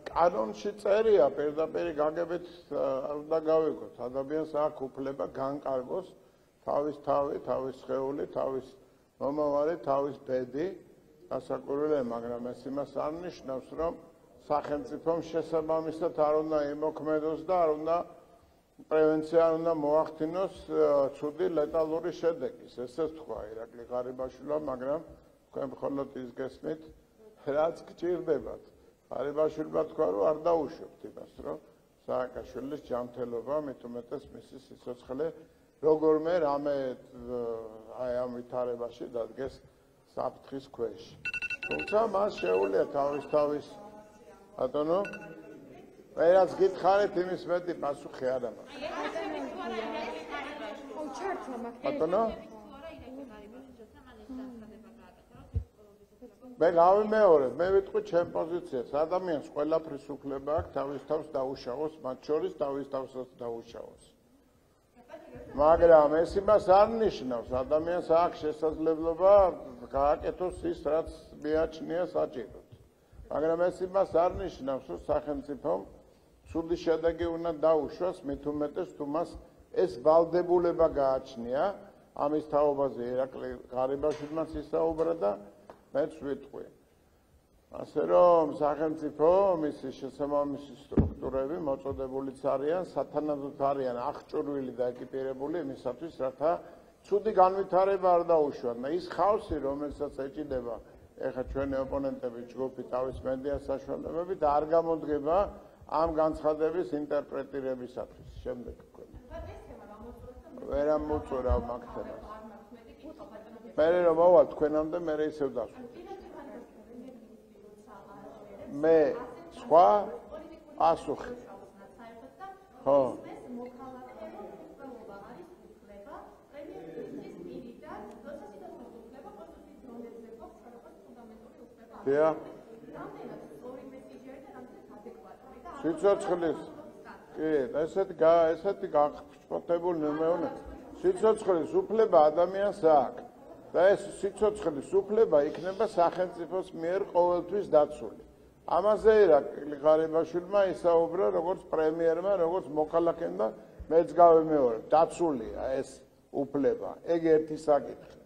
კანონში წერია პირდაპირ გაგებით არ უნდა გავიგოთ ადამიანს აქვს უფლება განკარგოს თავის თავი, თავის სხეული, თავის მომავალი, თავის ბედი ასაკურველი, მაგრამ ეს იმას არ ნიშნავს, რომ სახელმწიფომ შესაბამისად არ უნდა იმოქმედოს და არ უნდა პრევენცია არ უნდა მოახდინოს ცუდი ლეტალური შედეგის. ესეც თქვა ირაკლი ღარიბაშვილმა, მაგრამ თქვენ მხოლოდ ის გესმით, რაც გჭირდებათ. ღარიბაშვილმა თქვა, რომ არ დაუშვებთ იმას, რომ სააკაშვილის ჯანმრთელობა, მით უმეტეს მისი სიცოცხლე როგორმე რამე აი ამ ვითარებაში დადგეს საფრთხის ქვეშ. თუმცა მას შეუძლია თავის ბატონო რაც გითხარით იმის მეტი პასუხი არ მაქვს. ბატონო მე გავიმეორებ, მე ვიტყვი ჩემ პოზიციას. ადამიანს ყველაფრის უფლება აქვს თავის თავს დაუშავოს, მათ შორის თავის თავსაც დაუშავოს. მაგრამ ეს იმას არ ნიშნავს, ადამიანს აქვს შესაძლებლობა გააკეთოს ის, რაც მიაჩნია საჭიროდ. მაგრამ ეს იმას არ ნიშნავს, რომ სახელმწიფომ ცუდი შედეგი უნდა დაუშვას, მით უმეტეს თუ მას ეს ვალდებულება გააჩნია, ამის თაობაზე ირაკლი ღარიბაშვილმაც ისაუბრა და მეც ვიტყვი. ასე რომ სახელმწიფო მისი შესაბამისი სტრუქტურები მოწოდებულიც არიან, სათანადოდ არიან აღჭურვილი და ეკიპირებული იმისათვის, რათა ცუდი განვითარება არ დაუშვან. და ის ხავსი, რომელსაც ეჭიდება ეხლა ჩვენი ოპონენტები ჯგუფი თავის მედია საშუალებებით არ გამოდგება ამ განცხადების ინტერპრეტირებისათვის. შემდეგ თქვენ. ვერ ამოწურავ მაგ თემას. მე რომ მოვალ თქვენამდე მე ისევ დასვით. მე სხვა პასუხი. ხო. დიახ. სიცოცხლის კი, ესეთი გახსოვებული ნომეონა. სიცოცხლის უფლება ადამიანს აქვს. და ეს სიცოცხლის უფლება იქნება სახელმწიფოს მიერ ყოველთვის დაცული. ამაზე ირაკლი ღარიბაშვილმა ისაუბრა როგორც პრემიერმა, როგორც მოქალაქემ და მეც გავიმეორებ, დაცულია ეს უფლება. ეგ ერთი საკითხი.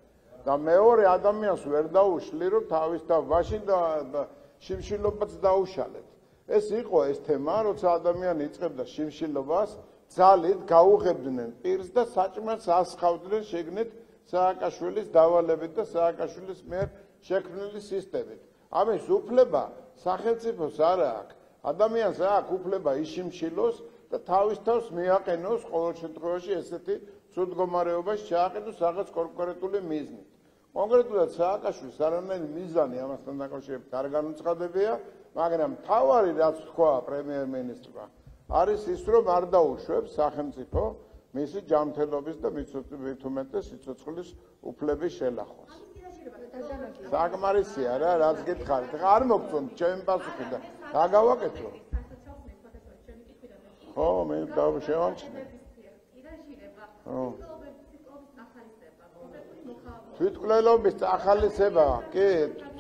და მეორე ადამიანს ვერ დაუშლი, რომ თავის თავში და შიმშილობაც დაუშალეთ. ეს იყო ეს თემა, როცა ადამიანი იწყებდა შიმშილობას, ძალით გაუღებდნენ პირს და საჭმელს ასხავდნენ შეგნით სააკაშვილის დავალებით და სააკაშვილის მიერ შექმნილი სისტემით. ამის უფლება სახელმწიფოს არ აქვს. ადამიანს აქვს უფლება იშიმშილოს და თავის თავს მიაყენოს ყოველ შემთხვევაში ესეთი ცუდ მდგომარეობაში ჩააყენოს რაღაც კონკრეტული მიზნით. კონკრეტულად სააკაშვილის არანაირი მიზანი ამასთან დაკავშირებით არ განუცხადებია, მაგრამ თავარი რაც თქვა პრემიერ-მინისტრმა არის ის, რომ არ დაუშვებს სახელმწიფო მისი ჯანმრთელობის და მით უმეტეს სიცოცხლის უფლების შელახვას. საკმარისია რა, რაც გითხარით. არ მოგწონთ ჩემი პასუხი და რა გავაკეთო? ხო, მე დავშევამჩნე. ხო. თვითმკვლელობის ახალისება, კი,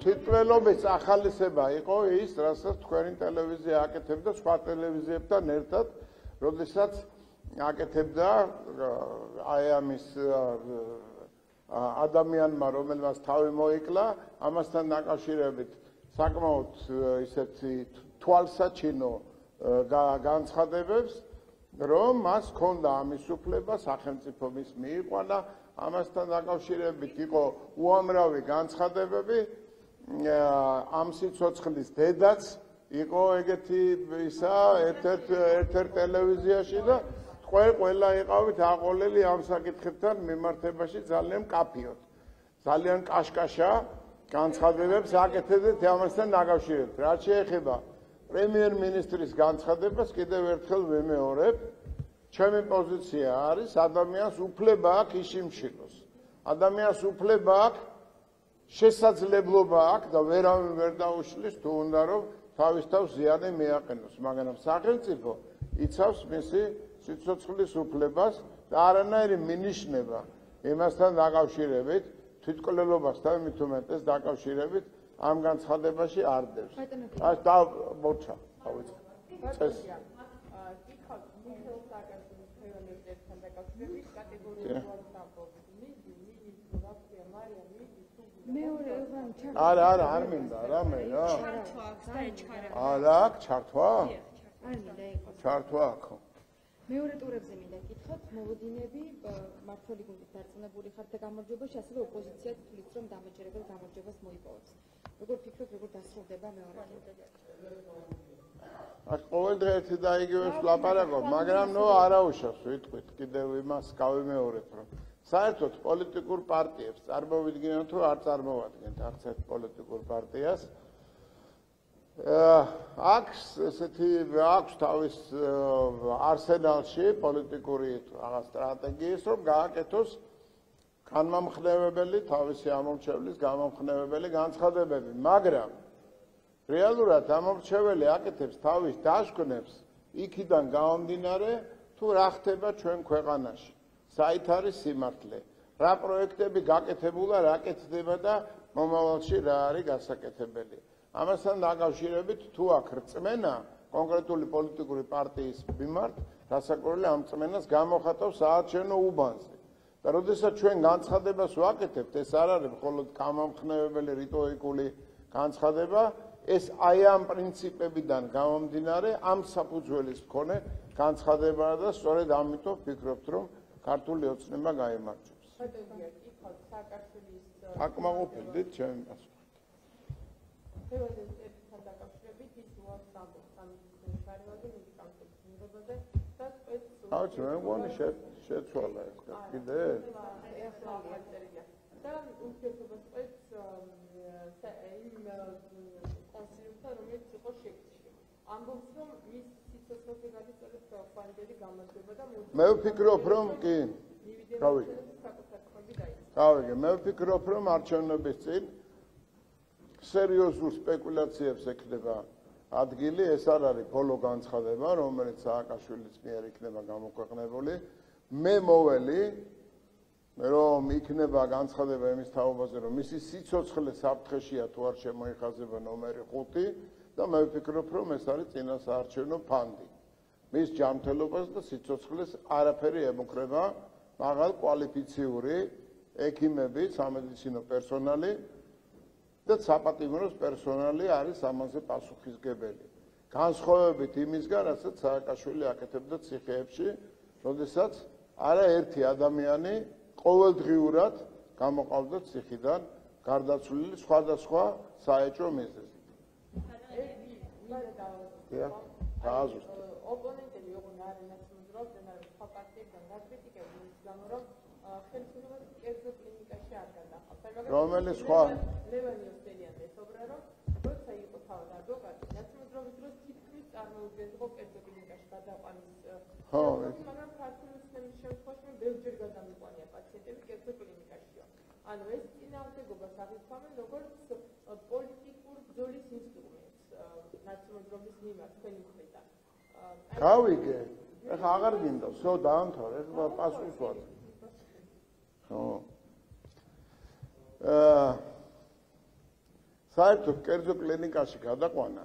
თვითმკვლელობის ახალისება იყო ის, რასაც თქვენი ტელევიზია აკეთებდა სხვა ტელევიზიებთან ერთად, როდესაც აკეთებდა აი ამის ადამიანმა, რომელმაც თავი მოიკლა, ამასთან დაკავშირებით საკმაოდ ისეთი თვალსაჩინო განცხადებებს, რომ მას ჰქონდა ამის უფლება, სახელმწიფო მის მიიყვანა, ამასთან დაკავშირებით იყო უამრავი განცხადებები, ამ სიცოცხლის დედაც იყო ეგეთი ისა ერთ-ერთ ტელევიზიაში და ყველა იყავით აყოლელი ამ საკითხებთან მიმართებაში ძალიან მკაფიოდ. ძალიან კაშკაშა განცხადებებს აკეთებდეთ ამასთან დაკავშირებით. რაც შეეხება პრემიერ-მინისტრის განცხადებას, კიდევ ერთხელ ვიმეორებ, ჩემი პოზიცია არის, ადამიანს უფლება აქვს იშიმშილოს. ადამიანს უფლება აქვს, შესაძლებლობა აქვს და ვერავინ ვერ დაუშლის თუ უნდა რომ თავის თავს ზიანი მიაყენოს, მაგრამ სახელმწიფო იცავს მისი სიცოცხლის უფლებას და არანაირი მინიშნება იმასთან დაკავშირებით, თვითმკვლელობასთან მით უმეტეს დაკავშირებით ამ განცხადებაში არ დევს. აი და მოჩა, ავიწყე. წეს. არა, არ მინდა, რამე რა. არა, აქ ჩართვა? არ მინდა იყოს. ჩართვა აქ. მეორე ტურებზე მინდა გითხოთ, მოლოდინები მართველი გუნდის დარწმუნებული ხართ და გამარჯვებაში, ასევე ოპოზიციაც თulis რომ დამაჯერებელ გამარჯვებას მოიპოვებს. როგორ ფიქრობთ, როგორ დასრულდება მეორე ტური? აქ ყოველდღე ერთი და იგივეს ვლაპარაკობ, მაგრამ ნუ არაუშავს ვიტყვით კიდევ იმას გავიმეორებ, რომ საერთოდ პოლიტიკურ პარტიებს წარმოვიდგინოთ თუ არ წარმოვადგენთ არც ერთ პოლიტიკურ პარტიას. აქვს თავის არსენალში პოლიტიკური რაღაც სტრატეგიის, რომ გააკეთოს განმამხნევებელი თავისი ამომრჩევლის განმამხნევებელი განცხადებები, მაგრამ რეალურად ამომრჩეველი აკეთებს თავის დაშქნებს იქიდან გამომდინარე, თუ რა ხდება ჩვენ ქვეყანაში, საით არის სიმართლე, რა პროექტები გაკეთებულა, რა კეთდება და მომავალში რა არის გასაკეთებელი. ამასთან დაკავშირებით თუ აქ რწმენა კონკრეტული პოლიტიკური პარტიის მიმართ, რასაკვირველია ამ რწმენას გამოხატავს საარჩევნო უბანზე. და როდესაც ჩვენ განცხადებას ვაკეთებთ, ეს არ არის მხოლოდ გამამხნევებელი რიტორიკული განცხადება, ეს აი ამ პრინციპებიდან გამომდინარე, ამ საფუძველის მქონე განცხადებაა და სწორედ ამიტომ ვფიქრობთ, რომ ქართული ოცნება გაიმარჯვებს. აკმაყოფილდით ჩემი პასუხი. აუჩ მე მგონი შეცვალა ეს კიდე და ურთიერთობას ყვეთ იმ კონსილიუმთან, რომელიც იყო შექმნილი. ამბობს, რომ მის სიცოცხლეზე გადაწყვეტს ფანდელი გამარჯვება და მე ვფიქრობ, რომ კი. გავიგე, მე ვფიქრობ, რომ არჩევნების წინ სერიოზულ სპეკულაციებს ექნება ადგილი, ეს არ არის ბოლო განცხადება, რომელიც სააკაშვილის მიერ იქნება გამოქვეყნებული. მე მოველი, რომ იქნება განცხადება იმის თაობაზე, რომ მისი სიცოცხლე საფრთხეშია თუ არ შემოიხაზება ნომერი 5 და მე ვფიქრობ, რომ ეს არის წინასაარჩევნო ფანდი. მის ჯანმრთელობას და სიცოცხლეს არაფერი ემუქრება მაღალ კვალიფიციური ექიმები, სამედიცინო პერსონალი და საპატიმროს პერსონალი არის ამაზე პასუხისმგებელი. განსხვავებით იმისგან, რასაც სააკაშვილი აკეთებდა ციხეებში, როდესაც არაერთი ადამიანი ყოველდღიურად გამოყავდა ციხიდან გარდაცვლილი სხვადასხვა საეჭვო მიზეზით. ოპონენტები ოღონდ არ ენაცნობდნენ, მაგრამ სხვა პარტიებიდან გაკრიტიკებდნენ ის გამო, რომ ხელისუფლებას კერძო კლინიკაში არ გადააყენებდა. რომელი სხვა? ლევანი ოსტელიანი ესაუბრა, რომ როცა იყო თავად ადვოკატი, ნაცნობრობის დროს თითქმის წარმოუდგენს იყო კერძო კლინიკაში გადაყვანის. მაგრამ ქართული ოცნების შემთხვევაში ბევრჯერ გადამიყვანია პაციენტები კერძო კლინიკაშიო. ანუ ეს წინააღმდეგობას აღიქვამენ როგორც პოლიტიკურ ბრძოლის ინსტრუმენტს ნაცნობრობის მიმართ თქვენი მხრიდან. გავიგე, ეხლა აღარ გინდა, всё დაამთავრე, ეხლა პასუხს ვაძლევ. საერთოდ კერძო კლინიკაში გადაყვანა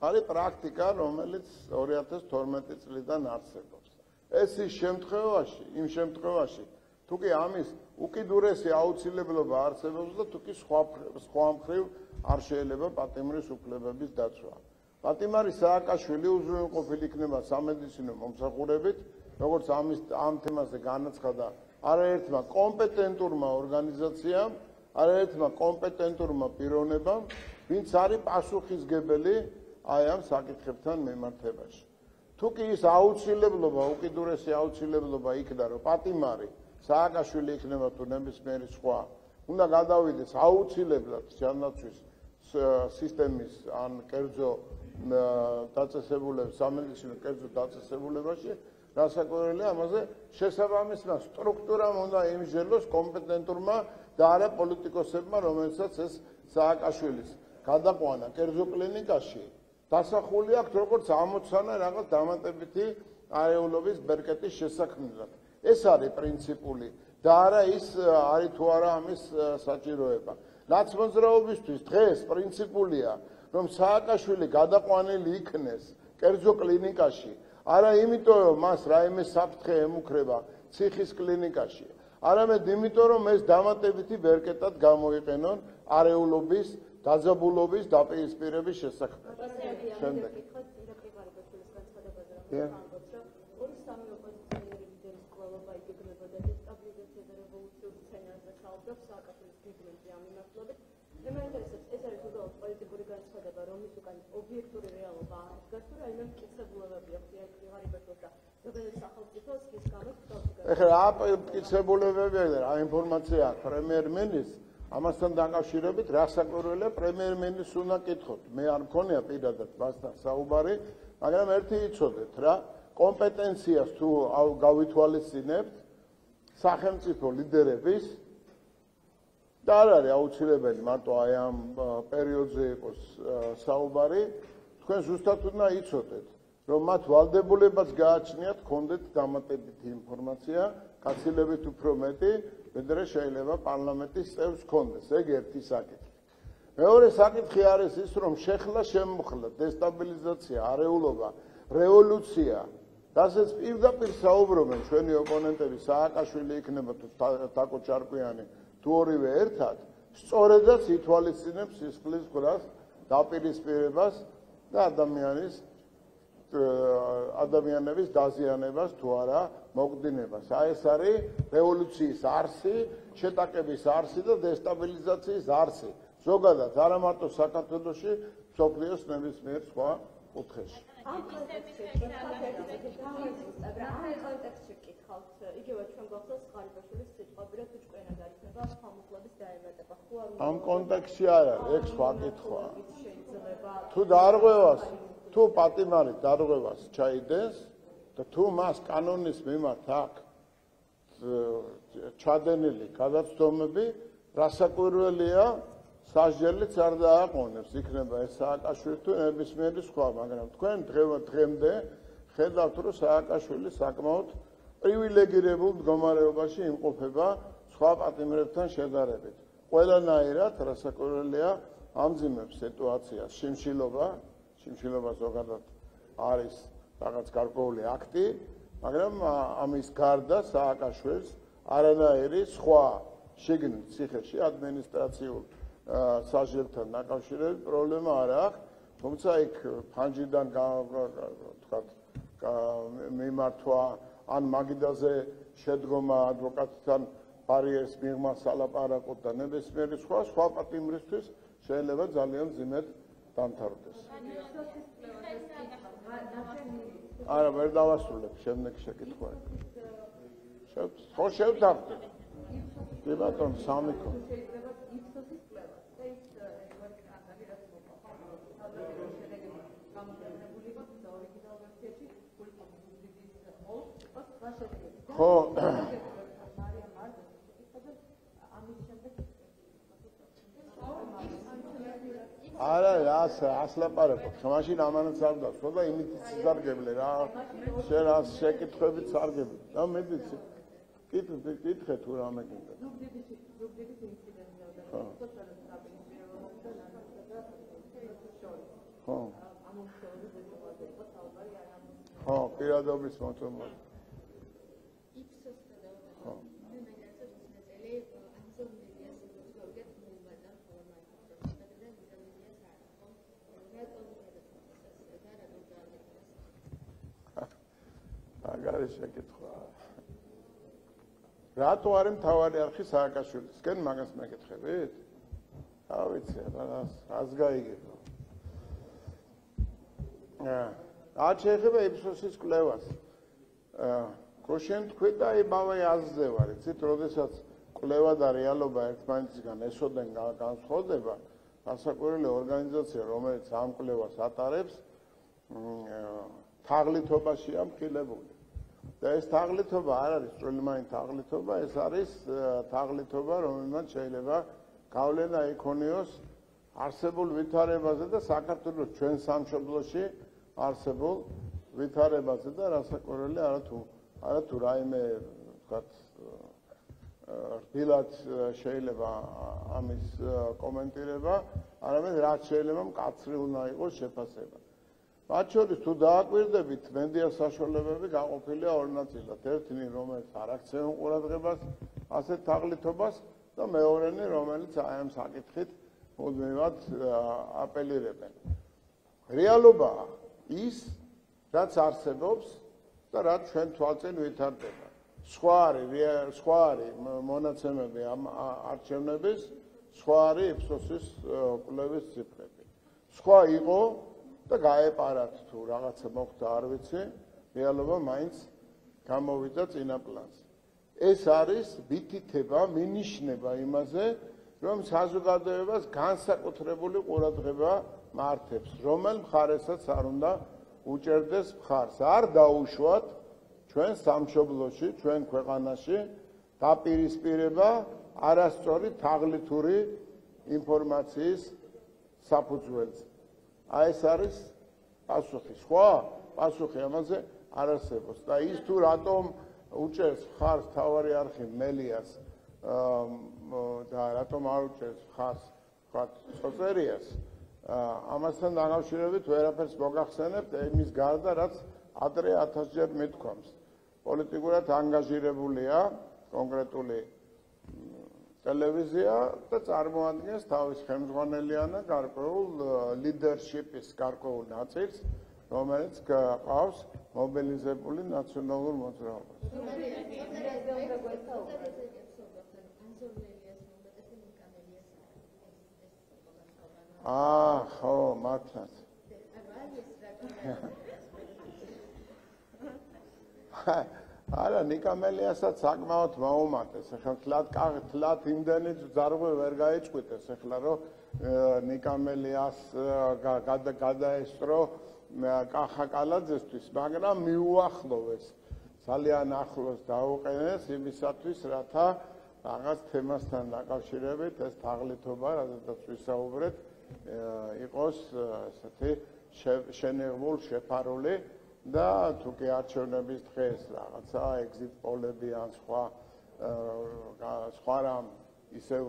არის პრაქტიკა, რომელიც 2012 წლიდან არსებობს. ეს იმ შემთხვევაში, თუ კი ამის უკიდურესი აუცილებლობა არსებობს და თუ კი სხვა მხრივ არ შეიძლება პატიმრის უფლებების დაცვა. პატიმარი სააკაშვილი უზრუნველყოფილი იქნება სამედიცინო მომსახურებით, როგორც ამ თემაზე განაცხადა არაერთმა კომპეტენტურმა ორგანიზაციამ, არაერთმა კომპეტენტურმა პიროვნებამ, ვინც არის პასუხისმგებელი აი ამ საკითხებთან მიმართებაში. თუ კი ის აუცილებლობა, უკიდურესი აუცილებლობა იქნა, რომ პატიმარი სააკაშვილი იქნება თუ ნებისმიერი სხვა, უნდა გადავიდეს აუცილებლად ჯანდაცვის სისტემის ან კერძო დაწესებულების, სამედიცინო კერძო დაწესებულებაში, რასაკვირველია ამაზე შესაბამისმა სტრუქტურამ უნდა იმსჯელოს კომპეტენტურმა და არა პოლიტიკოსებმა, რომელსაც ეს სააკაშვილის გადაყვანა კერძო კლინიკაში დასახული აქვს როგორც ამოცანა რაღაც დამატებითი არეულობის ბერკეტის შესაქმნელად. ეს არის პრინციპული და არა ის არის თუ არა ამის საჭიროება. ნაცმოძრაობისთვის დღეს პრინციპულია, რომ სააკაშვილი გადაყვანილი იქნეს კერძო კლინიკაში, არა იმიტომ, რომ მას რაიმე საფრთხე ემუქრება ციხის კლინიკაში, არამედ იმიტომ, რომ ეს დამატებითი ბერკეტად გამოიყენონ არეულობის, დაძაბულობის დაპირისპირების შესაქმნელად. შემდეგ. ობიექტური რეალობა არის გასული, აი მე მტკიცებულებები აქვს იღარიბებოს და ზოგადად სახელმწიფოს ის გამოს ხდება. ეხლა მტკიცებულებები რა ინფორმაცია აქვს პრემიერ-მინისტრს, ამასთან დაკავშირებით რა საკვირველია პრემიერ-მინისტრს უნდა კითხოთ. მე არ მქონია პირადად მასთან საუბარი, მაგრამ ერთი იცოდეთ რა, კომპეტენციას თუ გავითვალისწინებთ სახელმწიფო ლიდერების და არ არის აუცილებელი მარტო აი ამ პერიოდზე იყოს საუბარი, თქვენ ზუსტად უნდა იცოდეთ, რომ მათ ვალდებულებაც გააჩნიათ კონდეთ დამატებითი ინფორმაცია, გაცილებით უფრო მეტი, ვიდრე შეიძლება პარლამენტის წევრს კონდეს. ეგ ერთი საკითხი. მეორე საკითხი არის ის, რომ შეხლა შემოხლა, დესტაბილიზაცია, არეულობა, რევოლუცია, რასაც პირდაპირ საუბრობენ ჩვენი ოპონენტები, სააკაშვილი იქნება თუ თაკო ჩარკვიანი თუ ორივე ერთად, სწორედაც ითვალისწინებს სისხლის ყრას დაპირისპირებას და ადამიანების დაზიანებას თუ არა მოგდინებას. აი ეს არის რევოლუციის არსი, შეტაკების არსი და დესტაბილიზაციის არსი. ზოგადად არა მარტო საქართველოში, მსოფლიოს ნებისმიერ სხვა კუთხეში. ამ კონტექსტში ვკითხავთ, იგივე ჩვენ გვახსოვს ხარიბაშვილის სიტყვები, რომ უჭკვიანად არისნება ხმამუხლების დაემატება. ხო არ უნდა ამ კონტექსტში არა, ეგ სხვა კითხვაა. თუ დარღვევას, თუ პატიმარით დარღვევას ჩაიდენს და თუ მას კანონის მიმართ აქვს ჩადენილი გადაცდომები, რასაკვირველია სასჯელიც არ დააყენებს, იქნება ეს სააკაშვილი თუ ნებისმიერი სხვა, მაგრამ თქვენ დღემდე ხედავთ, რომ სააკაშვილი საკმაოდ პრივილეგირებულ მდგომარეობაში იმყოფება სხვა პატიმრებთან შედარებით. ყველანაირად რასაკვირველია ამძიმებს სიტუაციას შიმშილობა ზოგადად არის რაღაც გარკვეული აქტი, მაგრამ ამის გარდა სააკაშვილს არანაირი სხვა შიგნით ციხეში ადმინისტრაციულ სასჯელთან დაკავშირებით პრობლემა არ აქვს, თუმცა იქ ფანჯიდან მიმართვა ან მაგიდაზე შედგომა ადვოკატთან ბარიერის მიღმა სალაპარაკოთ და ნებისმიერი სხვა პატიმრისთვის შეიძლება ძალიან მძიმედ დამთავრდეს. არა, ვერ დავასრულებ შემდეგი შეკითხვები. ხო შევთანხმდით. კი ბატონო, სამი ქონა. ხო არა ასლაპარაკობ მაშინ ამანაც არ გასვა და იმით სარგებლე რა შენ რას შეკითხვებით სარგებლე და მეც კითხე თუ რამე გინდა ხო პირადობის მოწმობა აგარი შეკითხვა. რატო არის მთავარი არხი სააკაშვილისკენ მაგას მეკითხებით? რა ვიცი, რას გაიგებო. რაც შეეხება იფსოსის კვლევას. გუშინ თქვი და იმავე აზრზე ვარ, იცით, როდესაც კვლევა და რეალობა ერთმანეთისგან ესოდენ განსხვავდება, განსაკუთრებული ორგანიზაცია, რომელიც ამ კვლევას ატარებს, თაღლითობაშია მხილებული. და ეს თაღლითობა არ არის წვრილმანი თაღლითობა, ეს არის თაღლითობა, რომელმაც შეიძლება გავლენა იქონიოს არსებულ ვითარებაზე და საქართველოს ჩვენ სამშობლოში არსებულ ვითარებაზე და რასაკვირველი არა თუ რაიმე ვთქვათ რბილად შეიძლება ამის კომენტირება, არამედ რაც შეიძლება მკაცრი უნდა იყოს შეფასება. მათ შორის თუ დააკვირდებით, მედია საშუალებები გაყოფილია ორ ნაწილად. ერთნი, რომელიც არ აქცევენ ყურადღებას ასეთ თაღლითობას და მეორენი, რომელიც აი ამ საკითხით მუდმივად აპელირებენ. რეალობაა ის, რაც არსებობს და რაც ჩვენ თვალწინ ვითარდება. სხვა არის მონაცემები ამ არჩევნების, სხვა არის იფსოსის კვლევის ციფრები. სხვა იყო და გაეპარათ თუ რაღაცა მოხდა არ ვიცი, რეალობა მაინც გამოვიდა წინა პლანზე. ეს არის მითითება, მინიშნება იმაზე, რომ საზოგადოებას განსაკუთრებული ყურადღება მართებს, რომელ მხარესაც არ უნდა უჭერდეს მხარს. არ დაუშვათ ჩვენ სამშობლოში, ჩვენ ქვეყანაში დაპირისპირება არასწორი თაღლითური ინფორმაციის საფუძველზე. აი ეს არის პასუხი. სხვა პასუხი ამაზე არ არსებობს. და ის თუ რატომ უჭერს მხარს მთავარი არხი მელიას და რატომ არ უჭერს მხარს ვთქვათ წოწერიას, ამასთან დაკავშირებით ვერაფერს მოგახსენებთ იმის გარდა, რაც ადრე 1000-ჯერ მithქვამს. პოლიტიკურად ანგაჟირებულია კონკრეტული ტელევიზია და წარმოადგენს თავის ხელმძღვანელიანა გარკვეულ ლიდერშიპის გარკვეულ ნაწილს, რომელიც გყავს მობილიზებული ნაციონალურ მოძრაობას. ხო, მართლაც. არა, ნიკამელიასაც საკმაოდ მოუმატეს. ახლა თლათ იმდენი ძარღვი ვერ გაიწყვიტეს, ახლა რომ ნიკამელიას გადაესწრო კახა კალაძესთვის, მაგრამ მიუახლოვეს, ძალიან ახლოს დაუყენეს იმისათვის, რათა რაღაც თემასთან დაკავშირებით ეს თაღლითობა, რადგან ვისაუბრეთ, იყოს ესეთი შენიღბულ შეფარული და თუ კი არჩევნების დღეს რაღაცა exit poll-ები ან სხვა რამ ისევ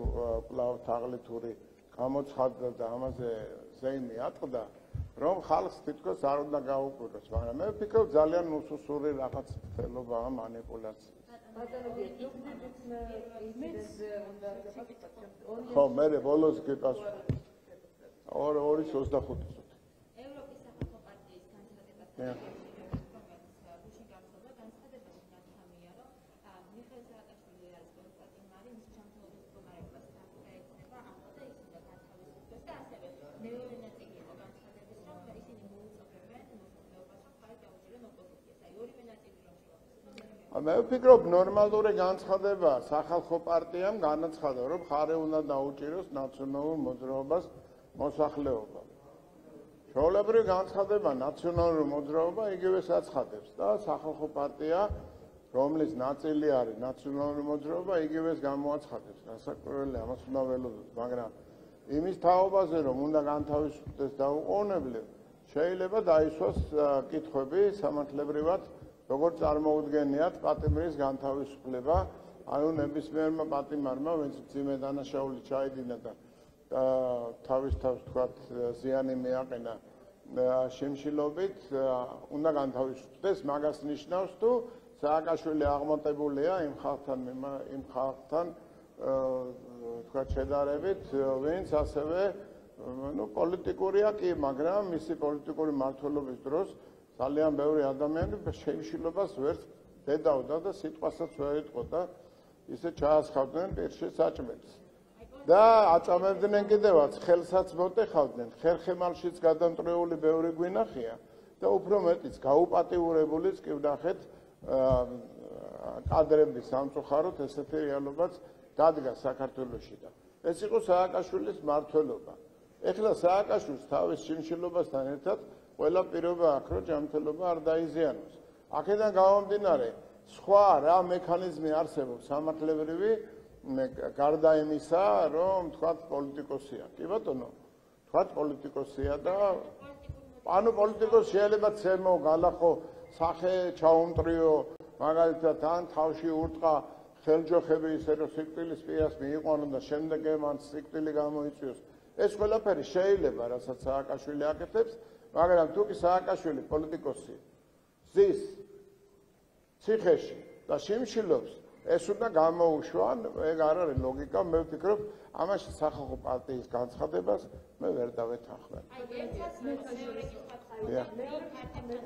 კვლავ თაღლითური გამოცხადდა და ამაზე ზეიმი ატყდა, რომ ხალხს თითქოს არ უნდა გაუკვირდეს, მაგრამ მე ვფიქრობ ძალიან უსუსური რაღაც ცდილობაა მანიპულაცია. ხო, მე ბოლოს გიპასუხე. 2:25 წუთი. ევროპის სახალხო პარტიის განცხადება მიხეილ სააკაშვილი არის პატიმარი, მის ჩამოთვლილ მდგომარეობას დაექნება ახლა და ის უნდა განთავისუფლდეს და ასევე მეორე ნაწილი იყო განცხადების, რომ ისინი მოუწოდებენ მოსახლეობას, რომ ხარი დაუჭირენ ოპოზიციას. აი ორივე ნაწილი რომ შევაფასოთ. მე ვფიქრობ ნორმალური განცხადება სახალხო პარტიამ განაცხადა, რომ ხარი უნდა დაუჭიროს ნაციონალურ მოძრაობას მოსახლეობა. ჩვეულებრივი განცხადება ნაციონალური მოძრაობა იგივე აცხადებს და სახალხო პარტია, რომლის ნაწილი არის ნაციონალური მოძრაობა, იგივეს გამოაცხადებს. რასაკვირველია, ამას უნდა ველოდოთ, მაგრამ იმის თაობაზე, რომ უნდა განთავისუფლდეს დაუყოვნებლივ, შეიძლება დაისვას კითხვები სამართლებრივად, როგორ წარმოუდგენიათ პატიმრის განთავისუფლება, ანუ ნებისმიერმა პატიმარმა, ვინც მძიმე დანაშაული ჩაიდინა და თავის თავს თქვათ ზიანი მიაყენა შემშილობით, უნდა განთავისუფლდეს, მაგას ნიშნავს თუ სააკაშვილი აღმატებულია იმ ხალხთან თქვათ შედარებით, ვინც ასევე პოლიტიკურია კი, მაგრამ მისი პოლიტიკური მმართველობის დროს ძალიან ბევრი ადამიანი შემშილობას ვერც დედავდა და სიტყვასაც ვერ იტყოდა, ისე ჩაასხავდნენ პირში საჭმელს. და აწამებდნენ კიდევაც, ხელსაც მოტეხავდნენ, ხერხემალშიც გადამტრეული ბევრი გვინახია და უფრო მეტიც გაუპატიურებულიც კი ვნახეთ კადრების სამწუხაროდ ესეთი რეალობაც დადგა საქართველოში და ეს იყო სააკაშვილის მმართველობა. ეხლა სააკაშვილს თავის შიმშილობასთან ერთად ყველა პირობა აქვს, რომ ჯანმრთელობა არ დაიზიანოს. აქედან გამომდინარე, სხვა რა მექანიზმი არსებობს სამართლებრივი გარდა იმისა, რომ თქვათ პოლიტიკოსია. კი ბატონო, თქვათ პოლიტიკოსია და ანუ პოლიტიკოსი შეიძლება ცემო, გალახო, სახე ჩაუმტრიო, მაგალითად ან თავში ურტყა ხელჯოხები ისე რომ სიკვდილის პირას მიიყვანო და შემდეგ მან სიკვდილი გამოიწვიოს. ეს ყველაფერი შეიძლება, რასაც სააკაშვილი აკეთებს, მაგრამ თუ კი სააკაშვილი პოლიტიკოსი ზის ციხეში და შიმშილობს, ეს უნდა გამოუშვან, ეგ არ არის ლოგიკა, მე ვფიქრობ, ამაში სახალხო პარტიის განცხადებას მე ვერ დავეთანხმებ.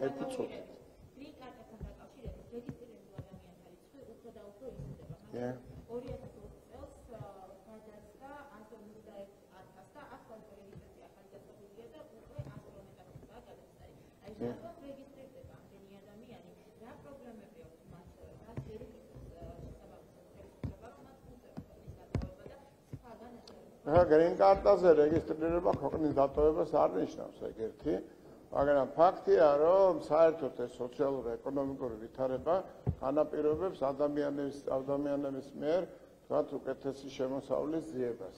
ერთი წუთი. Yeah. 2020 წელს გადასცა 151,000 და ახალ რეგისტრაცია ახალი დასახულია და უკვე 150,000-აა გადასწარი. აი რატომ რეგისტრირდება ამდენი ადამიანი? რა პრობლემები აქვს მათ? რა სერვისის შესაბამისად ახლა green card-აზე რეგისტრირება ქვეყნის დატოვებას არ ნიშნავს ეგ ერთი, მაგრამ ფაქტია, რომ საერთოდ ეს სოციალურ-ეკონომიკური ვითარება განაპირობებს ადამიანების მიერ თქვათ უკეთესი შემოსავლის ძიებას.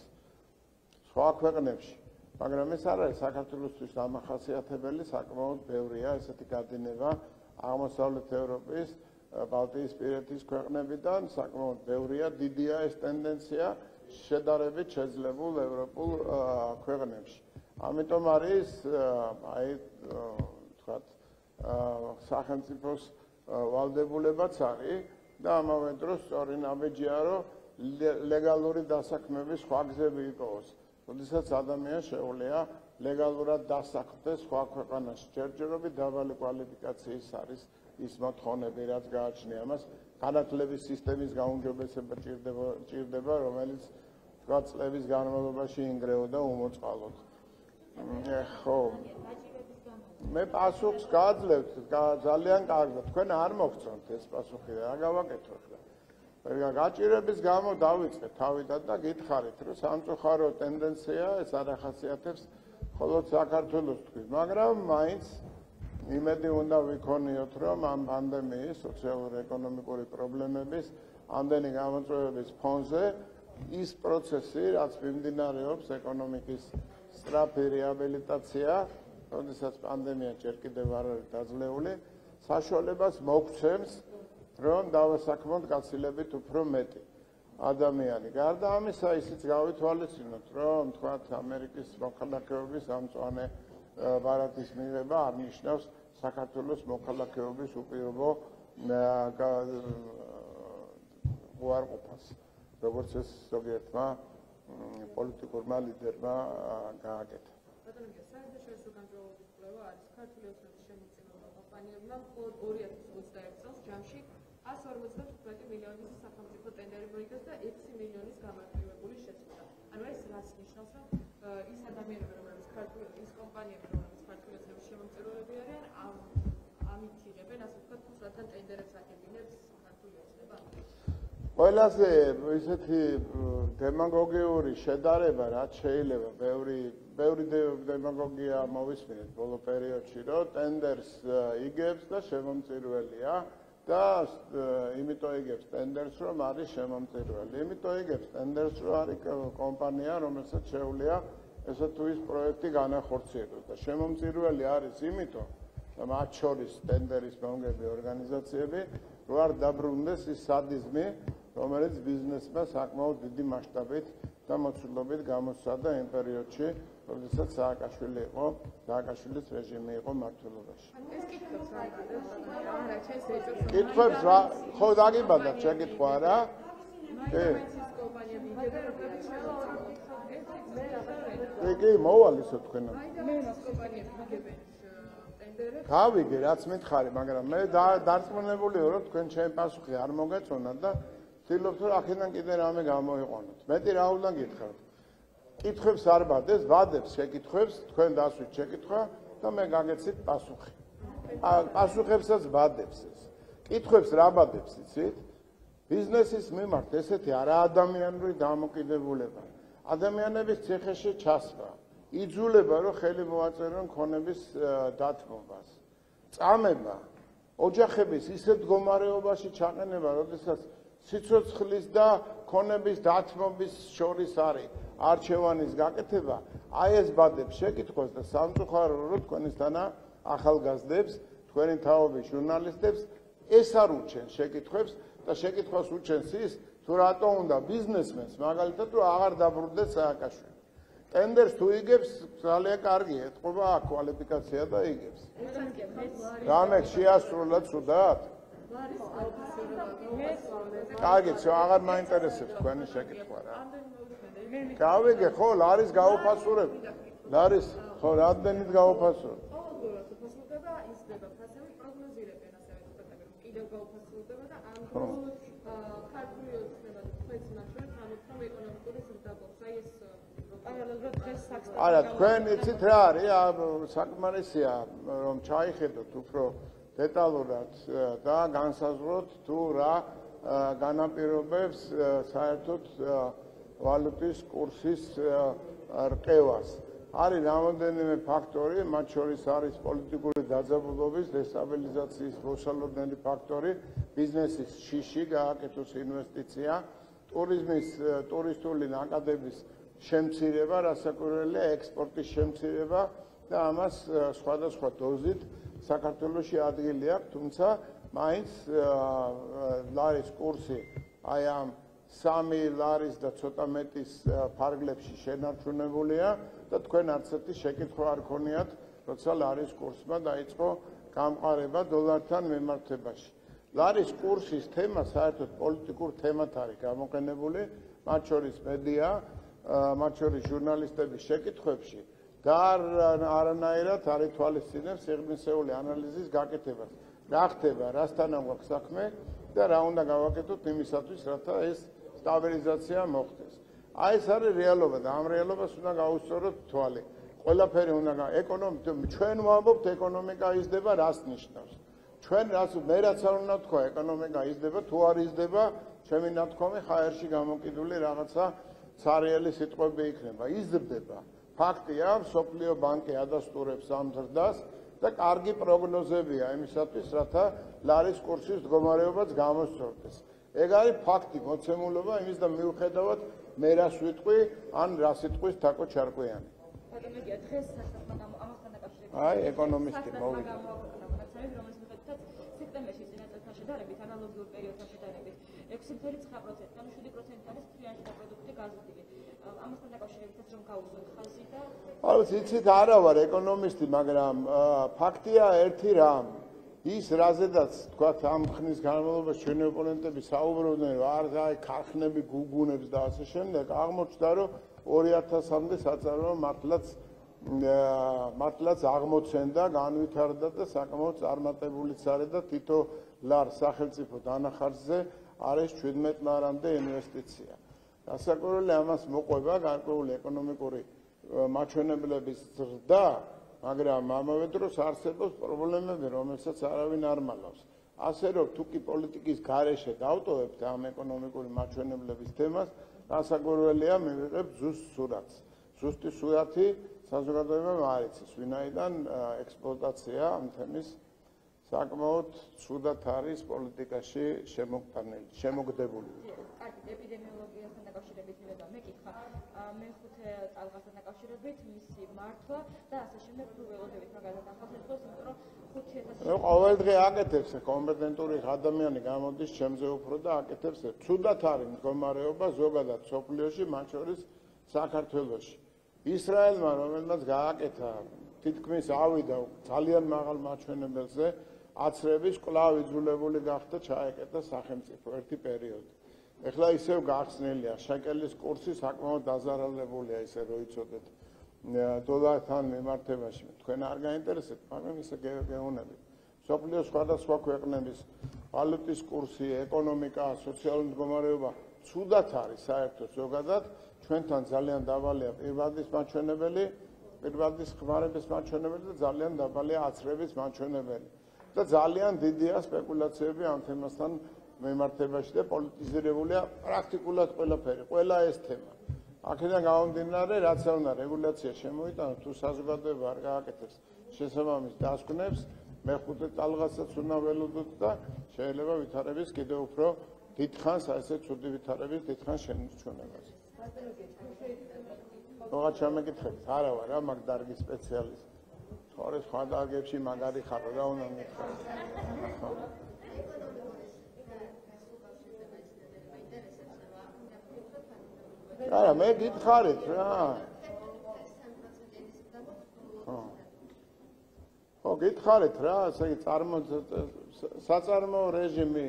სხვა ქვეყნებში, მაგრამ ეს არ არის საქართველოსთვის დამახასიათებელი, საკმაოდ ბევრია ესეთი გადინება აღმოსავლეთ ევროპის, ბალტიისპირეთის ქვეყნებიდან, საკმაოდ ბევრია, დიდია ეს ტენდენცია შედარებით შეძლებულ ევროპულ ქვეყნებში. ამიტომ არის აი თქვათ სახელმწიფოს ვალდებულებაც არის და ამავე დროს სწორი ნაბიჯია რომ ლეგალური დასაქმების სხვა გზები იყოს. როდესაც ადამიანს შეუძლია ლეგალურად დასახლდეს სხვა ქვეყანაში. ჯერჯერობით დაბალი კვალიფიკაციის არის ის მოთხოვნები, რაც გააჩნია მას. განათლების სისტემის გაუმჯობესება ჭირდება, რომელიც თქვა წლების განმავლობაში ინგრეოდა უმოწყალოდ. ხო. მე პასუხს გააძლევთ, ძალიან კარგად. თქვენ არ მოგწონთ ეს პასუხი, რა გავაკეთო ახლა? გაჭირების გამო დავიწყე თავიდან და გითხარით, რომ სამწუხარო ტენდენცია ეს არ ახასიათებს მხოლოდ საქართველოს თქვით, მაგრამ მაინც იმედი უნდა ვიქონიოთ, რომ ამ პანდემიის სოციალურ-ეკონომიკური პრობლემების ამდენი გამოწვევების ფონზე ის პროცესი, რაც მიმდინარეობს ეკონომიკის სწრაფი რეაბილიტაცია, როდესაც პანდემია ჯერ კიდევ არ არის დაძლეული, საშუალებას მოგცემს, რომ დავასაქმოთ გაცილებით უფრო მეტი ადამიანი. გარდა ამისა, ისიც გავითვალისწინოთ, რომ თქვათ ამერიკის მოქალაქეობის ამწვანე ბარათის მიღება არ ნიშნავს საქართველოს მოქალაქეობის უპირობო უარყოფას, როგორც ეს ზოგიერთმა პოლიტიკურმა ლიდერმა გააკეთა. საერთაშორისო გამძლეობის კვლევა არის ქართული ოცნების შემოწირულმა კომპანიებმა მხოლოდ 2021 წელს ჯამში 155 მილიონის სახელმწიფო ტენდერი მოიგეს და 6 მილიონის გამარჯვებული შეწყვეტა. ანუ ეს რაც ნიშნავს, რომ ის ადამიანები, რომლებიც ის კომპანიები, რომლებიც ქართული ოცნების შემოწირულები არიან, ამით იღებენ, ასე ვთქვათ, რადგან ტენდერებს აკეთებს ქართული ოცნება. ყველაზე ისეთი დემაგოგიური შედარება, რაც შეიძლება ბევრი დემაგოგია მოვისმინეთ ბოლო პერიოდში, რომ ტენდერს იგებს და შემომწირველია და იმიტომ იგებს ტენდერს, რომ არის შემომწირველი. იმიტომ იგებს ტენდერს, რომ არის კომპანია, რომელსაც შეუძლია ესე თუ ის პროექტი განახორციელოს და შემომწირველი არის იმიტომ, რომ მათ შორის ტენდერის მომგები ორგანიზაციები რო არ დაბრუნდეს ის სადიზმი, რომელიც ბიზნესმა საკმაოდ დიდი მასშტაბით და მოცულობით გამოსცადა იმ პერიოდში, როდესაც სააკაშვილის რეჟიმი იყო მმართველობაში. ეს კითხვებს რა არა, ჩემს ეჭვს კითხვებს რა, ხო დაგიბადათ შეკითხვა რა? კი, მოვალისო თქვენ. გავიგე, რაც მითხარი, მაგრამ მე დარწმუნებული ვარ, რომ თქვენ ჩემი პასუხი არ მოგეწონათ და ვცდილობთ, რომ აქედან კიდე რამე გამოიყვანოთ. მეტი რა უნდა გითხრათ? კითხვებს არ ბადეს, ბადებს შეკითხვებს, თქვენ დასვით შეკითხვა და მე გაგეცით პასუხი. პასუხებსაც ბადებს ეს. კითხვებს რა ბადებს, იცით? ბიზნესის მიმართ ესეთი არაადამიანური დამოკიდებულება. ადამიანების ციხეში ჩასვლა. იძულება, რომ ხელი მოაწერონ ქონების დათმობას. წამება, ოჯახების ისეთ მდგომარეობაში ჩაყენება, როდესაც სიცოცხლის და ქონების დათმობის შორის არის არჩევანის გაკეთება აი ეს ბადებს შეკითხოს და სამწუხაროდ თქვენისთანა ახალგაზრდებს, თქვენი თაობის ჟურნალისტებს ეს არ უჩენს შეკითხვებს და შეკითხვას უჩენს ის, თუ რატო უნდა ბიზნესმენს მაგალითად რომ აღარ დაბრუნდეს სააკაშვილი. ტენდერს თუ იგებს, ძალიან კარგია, ეთყობა აქ კვალიფიკაცია და იგებს. რამე შეასრულა ცუდად? კარგით, აღარ მაინტერესებს თქვენი შეკითხვა რა. გავიგე, ხო, არის გაუფასურები. არის, ხო, რამდენით გაუფასურებ? გაუფასურდება, ისდება ფასები, პროგნოზირებენ ასევე ცოტათები, რომ კიდევ გაუფასურდება და ამ დროს ქართული ოცნება თქვენს ნახევართ, ამით რომ ეკონომიკური ზრდა გვაქვს. აი ეს პარალელურად დღეს საქმე. არა, თქვენ იცით რა არის, საკმარისია რომ ჩაიხედოთ უფრო დეტალურად და განსაზღვროთ თუ რა განაპირობებს საერთოდ ვალუტის კურსის რყევას. არის რამოდენიმე ფაქტორი, მათ შორის არის პოლიტიკური დაძაბულობის, დესტაბილიზაციის მოსალოდნელი ფაქტორი, ბიზნესის შიში, გააკეთოს ინვესტიცია, ტურისტული ნაკადების შემცირება, რასაკვირველია ექსპორტის შემცირება და ამას სხვადასხვა დოზით საქართველოში ადგილი აქვს, თუმცა მაინც ლარის კურსი აი ამ 3 ლარის და ცოტა მეტის ფარგლებში შენარჩუნებულია და თქვენ არც ერთი შეკითხვა არ ქონიათ, როცა ლარის კურსმა დაიწყო გამყარება დოლართან მიმართებაში. ლარის კურსის თემა საერთოდ პოლიტიკურ თემად არის გამოყენებული, მათ შორის მედია, მათ შორის ჟურნალისტების შეკითხვებში და არანაირად არ ითვალისწინებს სიღრმისეული ანალიზის გაკეთებას. რა ხდება, რასთან გვაქვს საქმე და რა უნდა გავაკეთოთ იმისათვის, რათა ეს სტაბილიზაცია მოხდეს. აი ეს არის რეალობა და ამ რეალობას უნდა გაუსწოროთ თვალი. ყველაფერი უნდა ჩვენ ვამბობთ ეკონომიკა იზრდება, რას ნიშნავს? ჩვენ მე რაც არ უნდა თქვა, ეკონომიკა იზრდება, თუ არ იზრდება, ჩემი ნათქვამი ჰაერში გამოკიდული რაღაცა ცარიელი სიტყვები იქნება. იზრდება. ფაქტია, სოფლიო ბანკი ადასტურებს ამ ზრდას და კარგი პროგნოზებია იმისათვის, რათა ლარის კურსის მდგომარეობაც გამოსწორდეს. ეგ არის ფაქტი, მოცემულობა იმის და მიუხედავად მე რას ვიტყვი, ან რა სიტყვის თაკო ჩარკვიანი. ბატონებია, დღეს სასწრაფო ამასთან დაკავშირებით. აი, ეკონომისტი მოვიდა. სექტემბერში წინა წელთან შედარებით, ანალოგიურ პერიოდთან შედარებით, 6.9%, ანუ 7% არის თლიანი პროდუქტი გაზრდილი. ამასთან დაკავშირებითაც რომ გავუშვათ ხაზი და ალბათ იცით, არა ვარ ეკონომისტი, მაგრამ ფაქტია ერთი რამ. ის რაზედაც თქვათ ამ ხნის განმავლობაში ჩვენი ოპონენტები საუბრობდნენ, რომ აი ქარხნები გუგუნებს და ასე შემდეგ, აღმოჩნდა, რომ 2000-მდე საწარმოო მართლაც აღმოცენდა, განვითარდა და საკმაოდ წარმატებულიც არის და თითო ლარ სახელმწიფო დანახარჯზე არის 17 ლარამდე ინვესტიცია. რასაკვირველია ამას მოყვება გარკვეული ეკონომიკური მაჩვენებლების ზრდა, მაგრამ ამავე დროს არსებობს პრობლემები, რომელსაც არავინ არ მალავს. ასე რომ თუ კი პოლიტიკის გარეშე დავტოვებთ ამ ეკონომიკური მაჩვენებლების თემას, რასაკვირველია მივიღებთ ზუსტ სურათს. ზუსტი სურათი საზოგადოებამ არ იცის, ვინაიდან ექსპლუატაცია ამ თემის საკმაოდ ცუდად არის პოლიტიკაში შემოგდებული. კარგი, ეპიდემიოლოგიასთან დაკავშირებით მივედა მეკითხა, მეხუთე წალღასთან დაკავშირებით მისი მართვა და ასე შემდეგ თუ ველოდებით მაგალითად ახალწელს, იმიტომ რომ 5000 ყოველ დღე აკეთებს კომპეტენტური ადამიანი გამოდის ჩემზე უფრო და აკეთებს. ცუდად არის მდგომარეობა ზოგადად სოფლიოში, მათ შორის საქართველოში. ისრაელმა, რომელმაც გააკეთა თითქმის ავიდა ძალიან მაღალ მაჩვენებელზე, აცრების კვლავ იძულებული გახდა ჩაეკეტა სახელმწიფო ერთი პერიოდი. ეხლა ისევ გახსნილია, შეკელის კურსი საკმაოდ დაზარალებულია, ისე რომ იცოდეთ დოლართან მიმართებაში. თქვენ არ გაინტერესებთ, მაგრამ ისე გეუბნებით. სოფლიოს სხვადასხვა ქვეყნების ვალუტის კურსი, ეკონომიკა, სოციალური მდგომარეობა ცუდად არის საერთოდ ზოგადად. ჩვენთან ძალიან დაბალია პირვადის მაჩვენებელი, პირვადის ხმარების მაჩვენებელი და ძალიან დაბალია აცრების მაჩვენებელი. და ძალიან დიდია სპეკულაციები ამ თემასთან მიმართებაში და პოლიტიზირებულია პრაქტიკულად ყველაფერი, ყველა ეს თემა. აქედან გამომდინარე, რაც უნდა რეგულაცია შემოიტანოს, თუ საზოგადოება არ გააკეთებს შესაბამის დასკვნებს, მეხუთე წალღასაც უნდა ველოდოთ და შეიძლება ვითარების კიდევ უფრო დიდხანს, ასე ცუდი ვითარების დიდხანს შემჩნევას. Რაღაც შემეკითხეთ, არა ვარ რა მაგ დარგის სპეციალისტი. თორე სხვა დარგებში მაგარი ხარო რა უნდა მითხრა. არა, მე გითხარით რა. ხო, გითხარით რა, ესე იგი საწარმოო რეჟიმი,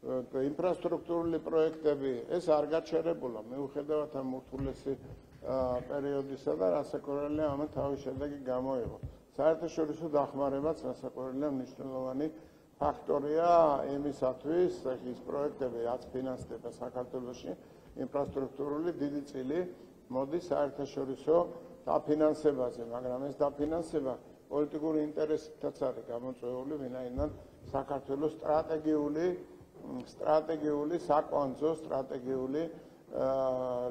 ინფრასტრუქტურული პროექტები, ეს არ გაჩერებულა, მიუხედავად ამ ურთულესი პერიოდისა და რასაკვირველია ამ თავის შედეგი გამოიღო. საერთაშორისო დახმარებაც რასაკვირველია მნიშვნელოვანი ფაქტორია იმისათვის, ის პროექტები რაც ფინანსდება საქართველოში, ინფრასტრუქტურული დიდი წილი მოდის საერთაშორისო დაფინანსებაზე, მაგრამ ეს დაფინანსება პოლიტიკური ინტერესითაც არის გამოწვეული, ვინაიდან საქართველოს სტრატეგიული საკვანძო სტრატეგიული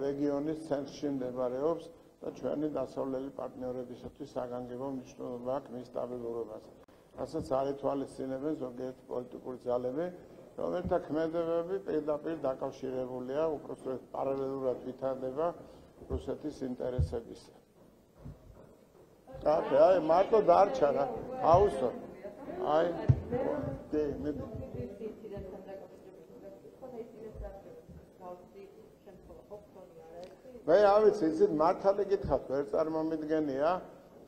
რეგიონის ცენტრში მდებარეობს და ჩვენი დასავლელი პარტნიორებისათვის საგანგებო მნიშვნელობა აქვს მის სტაბილურობაზე. რასაც არ ითვალისწინებენ ზოგიერთი პოლიტიკური ძალები, რომელთა ქმედებები პირდაპირ დაკავშირებულია, უпростоრად პარალელურად ვითარდება რუსეთის ინტერესებისა. აი, მარტო დარჩა რა. აუსო. აი, მე მე არ ვიცი, იცით მართალი გითხავთ, ვერ წარმომიდგენია,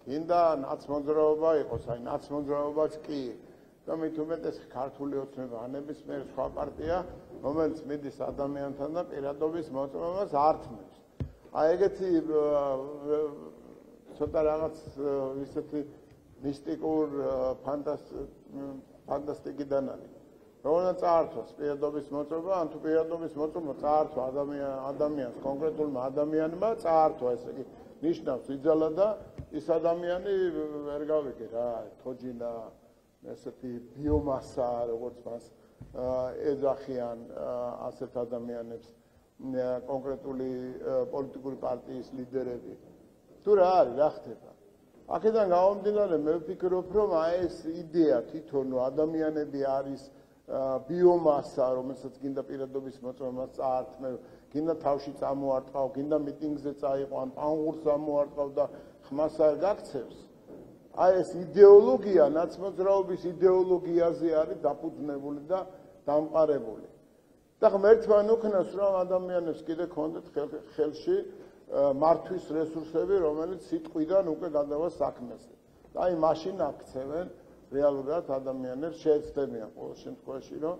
გინდა ნაცმოძრაობა იყოს, აი ნაცმოძრაობაც კი, და მით უმეტეს ქართული ოცნება, ნებისმიერ სხვა პარტია, რომელიც მიდის ადამიანთან და პირადობის მოწმობას ართმევს. აი ეგეთი ცოტა რაღაც ისეთი მისტიკურ ფანტასტიკიდან არის. Roland Arthos, პირადობის მოწმობა, ან თუ პირადობის მოწმობა წაართვა ადამიანს, კონკრეტულმა ადამიანმა წაართვა, ესე იგი, ნიშნავს იძალა და ის ადამიანი ვერ გავიგე რა, თოჯინა, ესეთი ბიომასა, როგორც მას ეძახიან ასეთ ადამიანებს, კონკრეტული პოლიტიკური პარტიის ლიდერები. თუ რა არის, რა ხდება? აქედან გამომდინარე, მე ვფიქრობ, რომ აი ეს იდეა თვითონ ადამიანები არის ბიომასა, რომელსაც გინდა პირადობის მოწმობას წაართმევ, გინდა თავში წამოარტყავ, გინდა მიტინგზე წაიყო, ან პანღურს წამოარტყავ და ხმას არ გაქცევს. აი ეს იდეოლოგია, ნაცმოძრაობის იდეოლოგიაზე არის დაფუძნებული და დამყარებული. და ღმერთმა ნუქნას, რომ ადამიანებს კიდე ქონდეთ ხელში მართვის რესურსები, რომელიც სიტყვიდან უკვე გადავა საქმეზე. და აი მაშინ აქცევენ რეალურად ადამიანებს შეეცდებიან ყოველ შემთხვევაში, რომ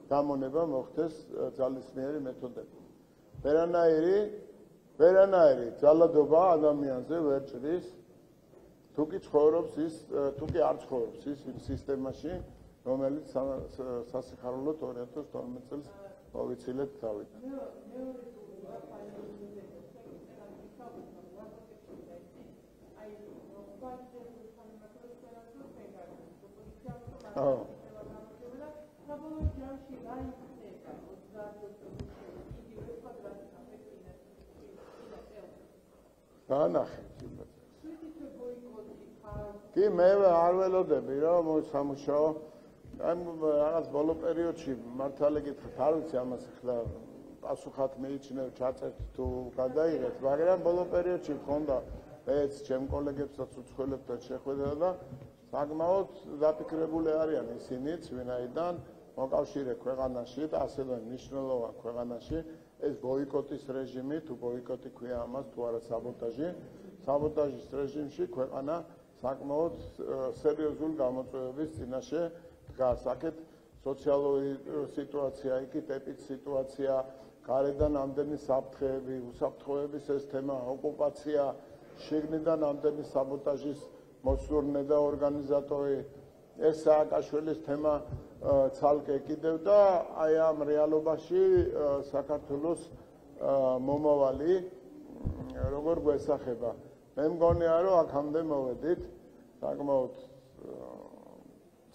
გამონება მოხდეს ძალისმიერი მეთოდებით. ვერანაირი ძალადობა ადამიანზე ვერ ჭრის, თუ კი ცხოვრობს ის, თუ კი არ ცხოვრობს ის სისტემაში, რომელიც სასიხარულოდ 2012 წელს მოვიცილეთ თავიდან. კი მე არ ველოდები რომ სამუშაო ამ რაღაც ბოლო პერიოდში მართალი გითხრათ არ ვიცი ამას ახლა პასუხად მეიჩნევ ჩაწერთ თუ გადაიღეთ მაგრამ ბოლო პერიოდში მქონდა მეც ჩემ კოლეგებსაც უცხოელებთან შეხვედრა და საკმაოდ დაფიქრებული არიან ისინიც ვინაიდან მოკავშირე ქვეყანაში და ასევე მნიშვნელოვან ქვეყანაში ეს ბოიკოტის რეჟიმი თუ ბოიკოტი ქვია ამას თუ არა საბოტაჟის რეჟიმში ქვეყანა საკმაოდ სერიოზულ გამოწვევების წინაშე დგას. აქეთ სოციალური სიტუაცია, იქით ეპიდ სიტუაცია, გარედან ამდენი საფრთხეები, უსაფრთხოების ეს თემა, ოკუპაცია, შიგნიდან ამდენი საბოტაჟის მოსურნე და ორგანიზატორი, ეს სააკაშვილის თემა ცალკე კიდევ და აი ამ რეალობაში საქართველოს მომავალი როგორ გვესახება. მე მგონია რომ აქამდე მოვედით საკმაოდ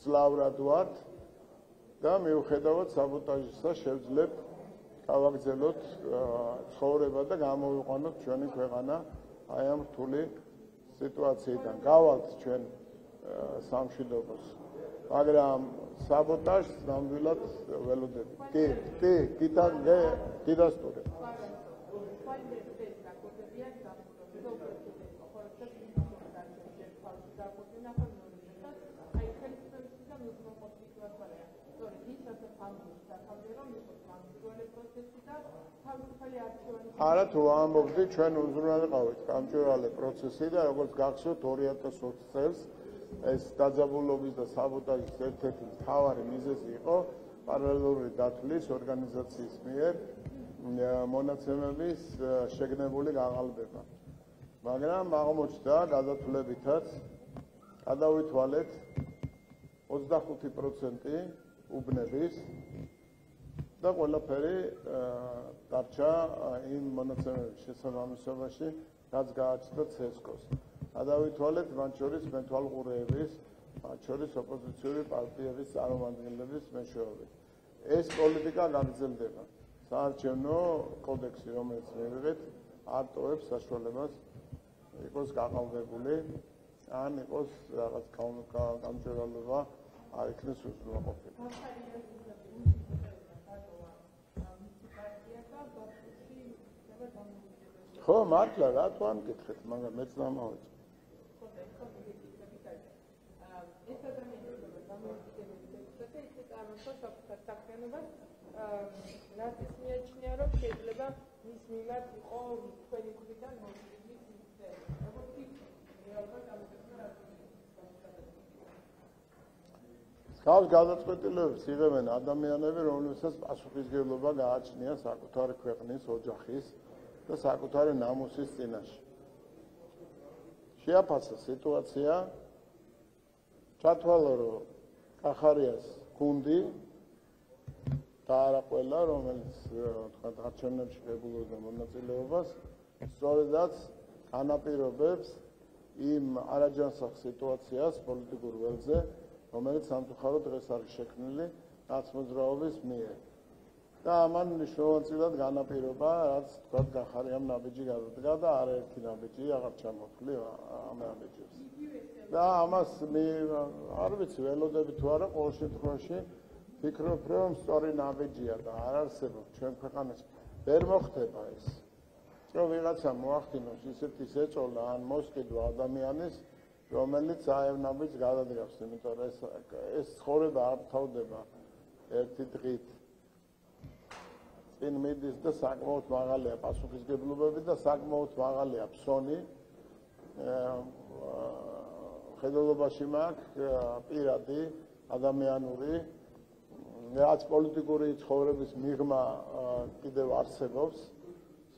ძლავრად ვართ და მიუხედავად საბოტაჟისა შევძლებ გავაგრძელოთ ცხოვრება და გამოვიყვანოთ ჩვენი ქვეყანა აი ამ რთული სიტუაციიდან. გავალთ ჩვენ სამშვიდობოს. მაგრამ საბოტაჟს ნამდვილად ველოდებით. კი, კიდასტურებ. ეს რაკორდებიან გაფორმებული და უფრო ცუდად იყო, ხოლო ჩვენ ჩვენ თავის დაკუთვნა ხოლმე აი ხელისუფლებისა და მუზმოყოფის ვარია. სწორედ ის ასე ფამილიის საკავე რომ იყოს გამჭვირვალე პროცესი და თავისუფალი არჩევანი. არა თუ ამბობდი ჩვენ უზრუნველყავით გამჭვირვალე პროცესი და როგორც გახსოვთ 2020 წელს ეს დაძაბულობის და საბოტაჟის ერთ-ერთი მთავარი მიზეზი იყო პარალელური დათვლის ორგანიზაციის მიერ მონაცემების შეგნებული გაყალბება. მაგრამ აღმოჩნდა გადათვლებითაც გადავითვალეთ 25% უბნების და ყველაფერი დარჩა იმ მონაცემების შესაბამისობაში, რაც გააჩნდა ცესკოს. გადავითვალეთ მათ შორის მეთვალყურეების, მათ შორის ოპოზიციური პარტიების წარმომადგენლების მეშვეობით. ეს პოლიტიკა გაგრძელდება. საარჩევნო კოდექსი, რომელიც მივიღეთ, არტოვებს საშუალებას იყოს გაყალბებული, ან იყოს რაღაც გამჭვირვალობა არ იქნეს უზრუნველყოფილი. ხო, მართლა რატო არ მკითხეთ, მაგრამ მეც დამავიწყე. ეს ადამიანები დამოუკიდებლად და ისე წარმოშობს საკუთარ საქმიანობას, რაც ის მიაჩნია, რომ შეიძლება მის მიმართ იყო თქვენი გვიდან მოდიდის ისე. როგორც ის რეალურად ამოწესნა გავს გადაწყვეტილებებს იღებენ ადამიანები, რომლებსაც პასუხისმგებლობა გააჩნია საკუთარი ქვეყნის, ოჯახის და საკუთარი ნამუსის წინაშე. შეაფასა სიტუაცია, ჩათვალა, რომ კახარიას გუნდი და არა ყველა, რომელიც თქვათ არჩევნებში ღებულობდა მონაწილეობას, სწორედაც განაპირობებს იმ არაჯანსაღ სიტუაციას პოლიტიკურ ველზე, რომელიც სამწუხაროდ დღეს არის შექმნილი ნაცმოძრაობის მიერ. და ამან მნიშვნელოვნად განაპირობა, რაც თქვათ კახარიამ ნაბიჯი გადადგა და არაერთი ნაბიჯი აღარ ჩამოთვლი ამ ნაბიჯებს. და ამას არ ვიცი, ველოდები თუ არა, ყოველ შემთხვევაში ვფიქრობ, რომ სწორი ნაბიჯია და არ არსებობს ჩვენ ქვეყანაში. ვერ მოხდება ეს. რომ ვიღაცა მოახდინოს ისეთი შეწოლა ან მოსყიდვა ადამიანის, რომელიც აევ ნაბიჯს გადადგავს, იმიტომ რომ ეს ცხოვრება არ თავდება ერთი დღით. წინ მიდის და საკმაოდ მაღალია პასუხისმგებლობები და საკმაოდ მაღალია ფსონი. ხედელობაში მაქვს პირადი, ადამიანური, რაც პოლიტიკური ცხოვრების მიღმა კიდევ არსებობს,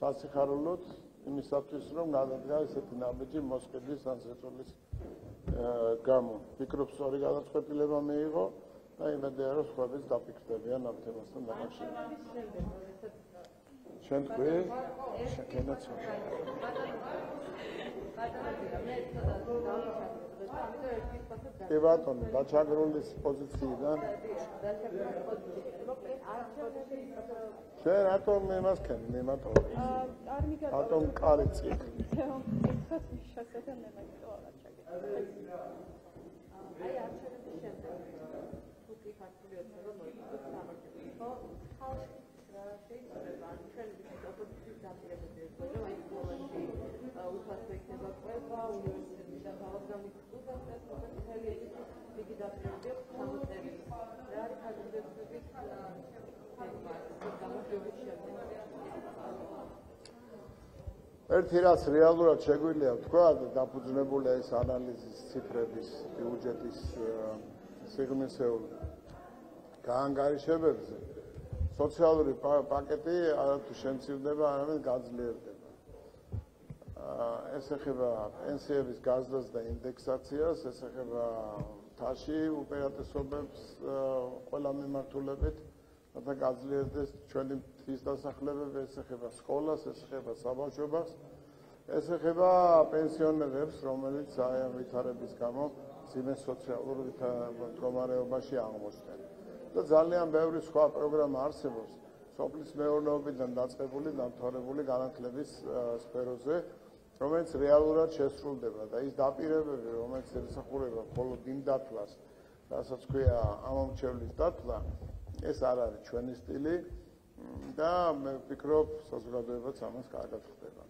სასიხარულოდ იმისათვის, რომ გადადგა ესეთი ნაბიჯი მოსყიდვის ან შეწოლის გამო. ვფიქრობ, სწორი გადაწყვეტილება მიიღო და იმედია, რომ სხვაებიც დაფიქრდებიან ამ თემასთან დაკავშირებით. შენ თქვი? შენაც კი ბატონო, დაჩაგრულის პოზიციიდან. შენ რატომ მემასქენი, მემატოვე? რატომ კარი წიქ? აი არჩევნების შემდეგ თუკი ქართული ოცნება მოიწოდოთ სამართლებრივ ხო შეიძლება ჩვენების ოპოზიციის დამტირებები ეწოდება აი სკოლაში უფასო იქნება ყველა უნივერსიტეტი და თავგადასავლების უზარმაზრად მთელი დიდი დაპირებები აქვს ჩამოწერილი რა არის კანდიდატურების გამოშვების შემდეგ ერთი რაც რეალურად შეგვიძლია ვთქვა და დაფუძნებულია ეს ანალიზის ციფრების ბიუჯეტის სიღრმისეული გაანგარიშებებზე სოციალური პაკეტი არათუ შემცირდება, არამედ გაძლიერდება. ეს ეხება პენსიების გაზრდას და ინდექსაციას, ეს ეხება მთაში უპირატესობებს ყველა მიმართულებით, რათა გაძლიერდეს ჩვენი მთის დასახლებები, ეს ეხება სკოლას, ეს ეხება საბავშვობას, ეს ეხება პენსიონერებს, რომელიც აი ამ ვითარების გამო ძიმე სოციალურ მდგომარეობაში აღმოჩნდნენ. და ძალიან ბევრი სხვა პროგრამა არსებობს სოფლის მეურნეობიდან დაწყებული დამთავრებული განათლების სფეროზე, რომელიც რეალურად შესრულდება და ის დაპირებები, რომელიც ეხება მხოლოდ იმ დათვლას, რასაც ქვია ამომრჩევლის დათვლა, ეს არ არის ჩვენი სტილი და მე ვფიქრობ საზოგადოებაც ამას კარგად ხდება.